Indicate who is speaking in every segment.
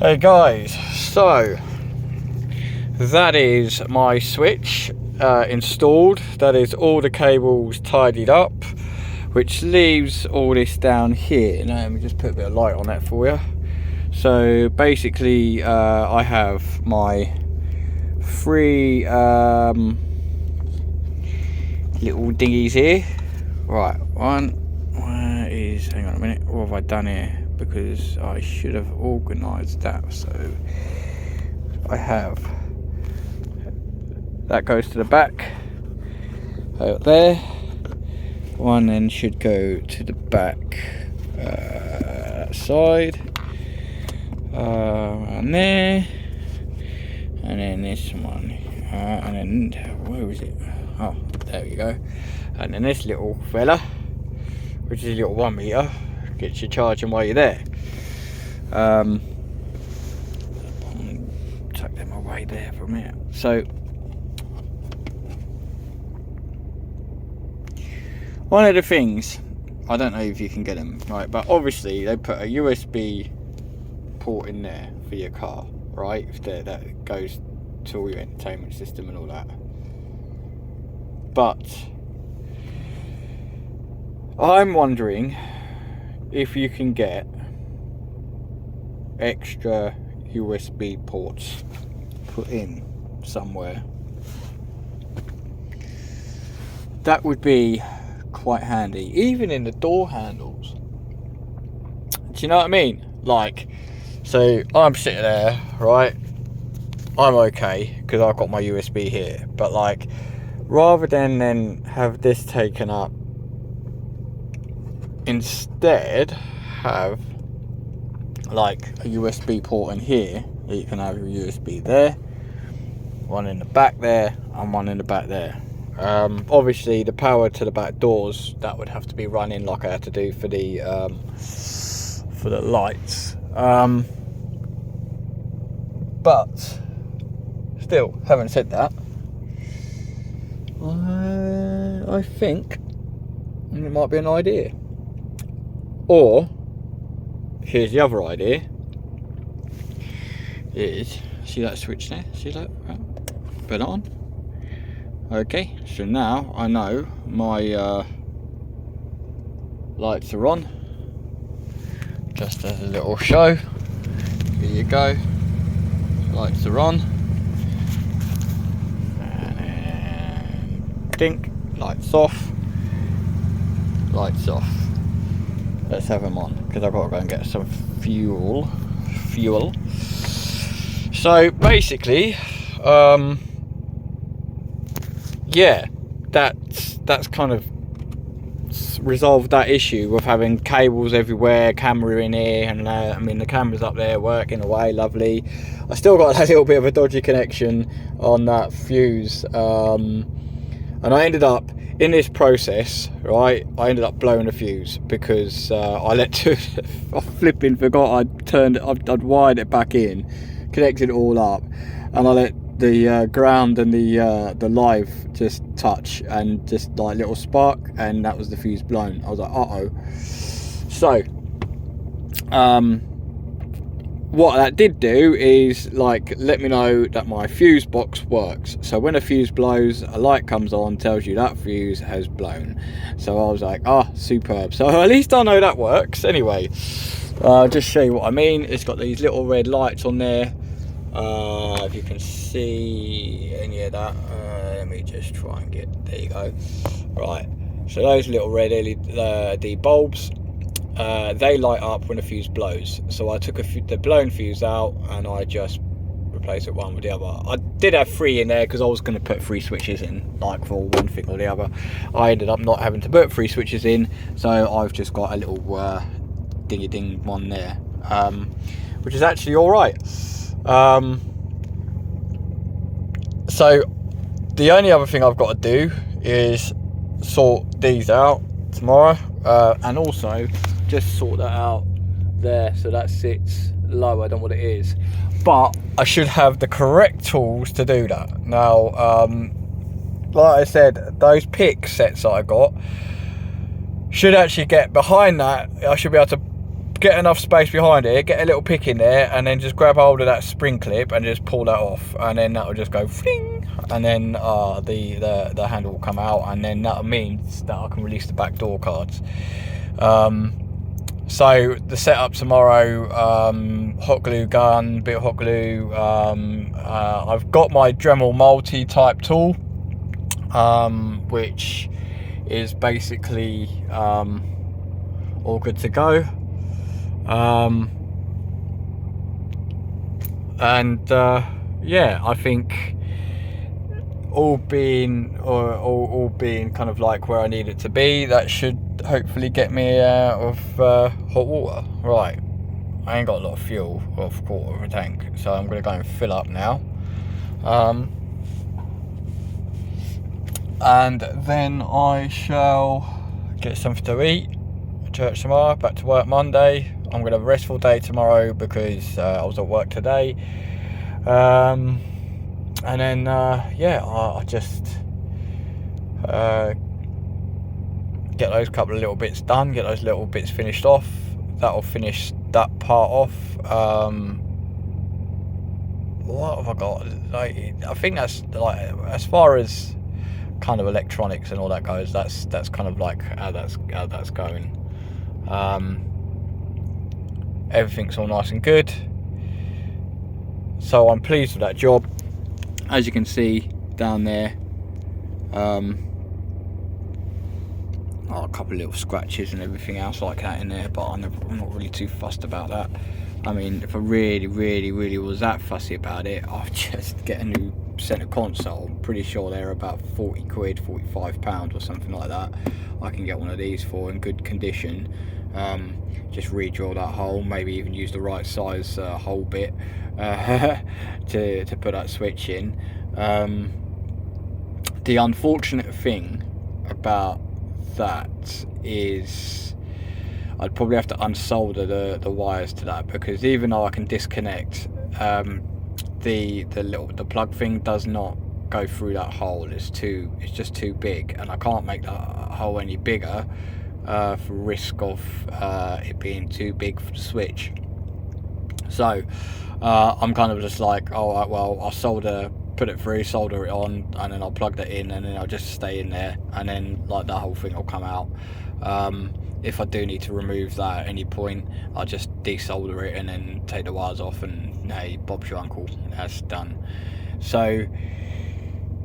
Speaker 1: Hey guys, so that is my switch installed. That is all the cables tidied up, which leaves all this down here. Now let me just put a bit of light on that for you. So basically I have my three little dinghies here. Right, where is, hang on a minute, what have I done here? Because I should have organised that. So I have, that goes to the back out there. One then should go to the back side, and there, and then this one, and then where is it? Oh, there we go. And then this little fella, which is a little 1 meter, gets you charging while you're there. Tuck them away there for a minute. So one of the things, I don't know if you can get them right, but obviously they put a USB port in there for your car, right? If that goes to all your entertainment system and all that. But I'm wondering if you can get extra USB ports put in somewhere. That would be quite handy, even in the door handles. Do you know what I mean? Like, so I'm sitting there, right? I'm okay because I've got my USB here, but like, rather than then have this taken up, instead have like a USB port in here. You can have your USB there, one in the back there, and one in the back there. Obviously the power to the back doors, that would have to be running like I had to do for the lights, but still, having said that, I think it might be an idea. Or here's the other idea, is, see that switch there, see that, put it on. Okay, so now I know my lights are on. Just as a little show, here you go, lights are on, and then dink, lights off, lights off. Let's have them on, because I've got to go and get some fuel. So basically, yeah, that's kind of resolved that issue of having cables everywhere, camera in here, and I mean the camera's up there working away, lovely. I still got a little bit of a dodgy connection on that fuse, and I ended up, in this process, right, I ended up blowing a fuse because I flipping forgot I'd wired it back in, connected it all up, and I let the ground and the live just touch, and just like little spark, and that was the fuse blown. I was like, uh-oh. So what that did do is like let me know that my fuse box works. So when a fuse blows, a light comes on, tells you that fuse has blown. So I was like, superb. So at least I know that works. Anyway, just show you what I mean. It's got these little red lights on there, if you can see any of that. Let me just try and get, there you go. Right, so those little red LED bulbs, they light up when a fuse blows. So I took the blown fuse out and I just replaced it one with the other. I did have three in there because I was going to put 3 switches in, like for one thing or the other. I ended up not having to put 3 switches in, so I've just got a little dingy ding one there, which is actually all right. So the only other thing I've got to do is sort these out tomorrow, and also just sort that out there so that sits lower than what it is. But I should have the correct tools to do that. Now, like I said, those pick sets that I got should actually get behind that. I should be able to get enough space behind it, get a little pick in there, and then just grab hold of that spring clip and just pull that off, and then that will just go fling, and then the handle will come out, and then that means that I can release the back door cards. So the setup tomorrow, hot glue gun, bit of hot glue. I've got my Dremel multi type tool, which is basically all good to go. Yeah, I think all being kind of like where I need it to be, that should hopefully get me out of hot water. Right, I ain't got a lot of fuel, of a quarter of a tank, so I'm going to go and fill up now, and then I shall get something to eat. Church tomorrow, back to work Monday. I'm going to have a restful day tomorrow because I was at work today, and then yeah, I'll just get those couple of little bits done, get those little bits finished off. That'll finish that part off. What have I got? Like, I think that's like, as far as kind of electronics and all that goes, that's kind of like how that's going. Everything's all nice and good, so I'm pleased with that job. As you can see down there, a couple of little scratches and everything else like that in there, but I'm not really too fussed about that. I mean, if I really was that fussy about it, I'd just get a new centre console. I'm pretty sure they're about 40 quid, £45 or something like that. I can get one of these for in good condition. Just re-drill that hole, maybe even use the right size hole bit to put that switch in. The unfortunate thing about that is I'd probably have to unsolder the wires to that, because even though I can disconnect, the plug thing does not go through that hole. It's just too big, and I can't make that hole any bigger for risk of it being too big for the switch. So I'm kind of just like, all right, well, I'll put it through, solder it on, and then I'll plug that in, and then I'll just stay in there, and then like that whole thing will come out. If I do need to remove that at any point, I'll just desolder it and then take the wires off, and hey, Bob's your uncle, that's done. So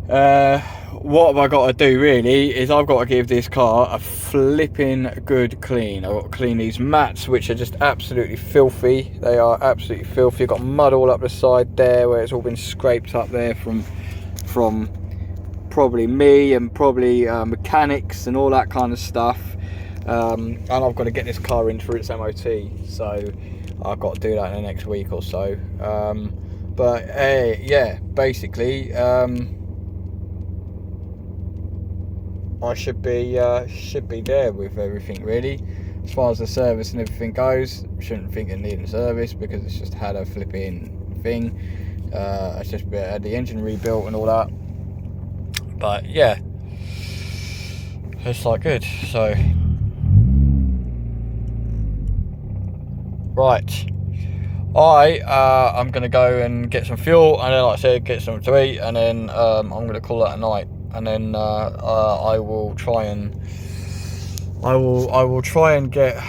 Speaker 1: what have I got to do really is I've got to give this car a flipping good clean. I've got to clean these mats, which are just absolutely filthy. They are absolutely filthy. I've got mud all up the side there where it's all been scraped up there from probably me and probably mechanics and all that kind of stuff. And I've got to get this car in for its MOT, so I've got to do that in the next week or so. But yeah, basically I should be there with everything really. As far as the service and everything goes, shouldn't think it needed a service because it's just had a flipping thing. It's just had the engine rebuilt and all that. But yeah, it's like good. So right, I'm gonna go and get some fuel, and then, like I said, get something to eat, and then I'm gonna call that a night. And then I will try and get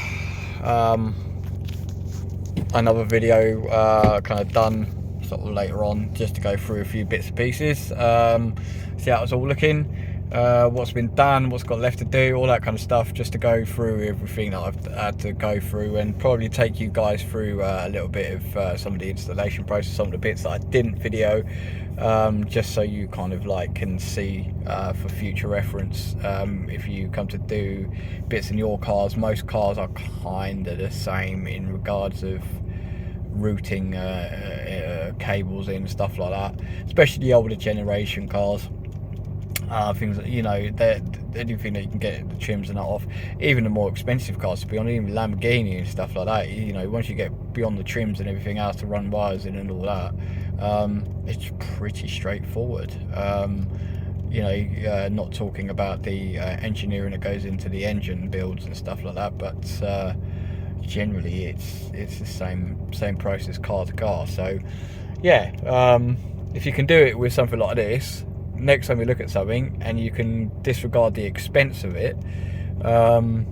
Speaker 1: another video kind of done sort of later on, just to go through a few bits and pieces, see how it's all looking, what's been done, what's got left to do, all that kind of stuff, just to go through everything that I've had to go through, and probably take you guys through a little bit of some of the installation process, some of the bits that I didn't video, just so you kind of like can see for future reference. If you come to do bits in your cars, most cars are kind of the same in regards of routing cables in, stuff like that, especially the older generation cars. Things that, you know, anything that you can get the trims and that off, even the more expensive cars, to be honest, even Lamborghini and stuff like that, you know, once you get beyond the trims and everything else to run wires in and all that, it's pretty straightforward. You know, not talking about the engineering that goes into the engine builds and stuff like that, but generally it's the same process car to car. So yeah, if you can do it with something like this, next time you look at something and you can disregard the expense of it, and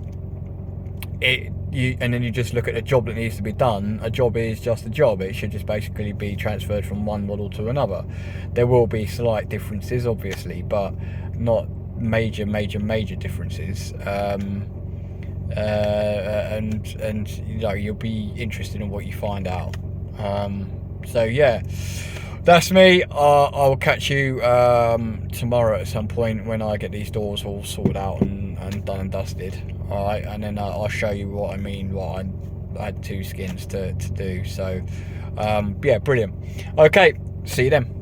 Speaker 1: then you just look at the job that needs to be done. A job is just a job. It should just basically be transferred from one model to another. There will be slight differences, obviously, but not major differences. And you know, you'll be interested in what you find out. So yeah, that's me. I'll catch you tomorrow at some point when I get these doors all sorted out and done and dusted. All right, and then I'll show you what I mean. What I had 2 skins to do. So yeah, brilliant. Okay, see you then.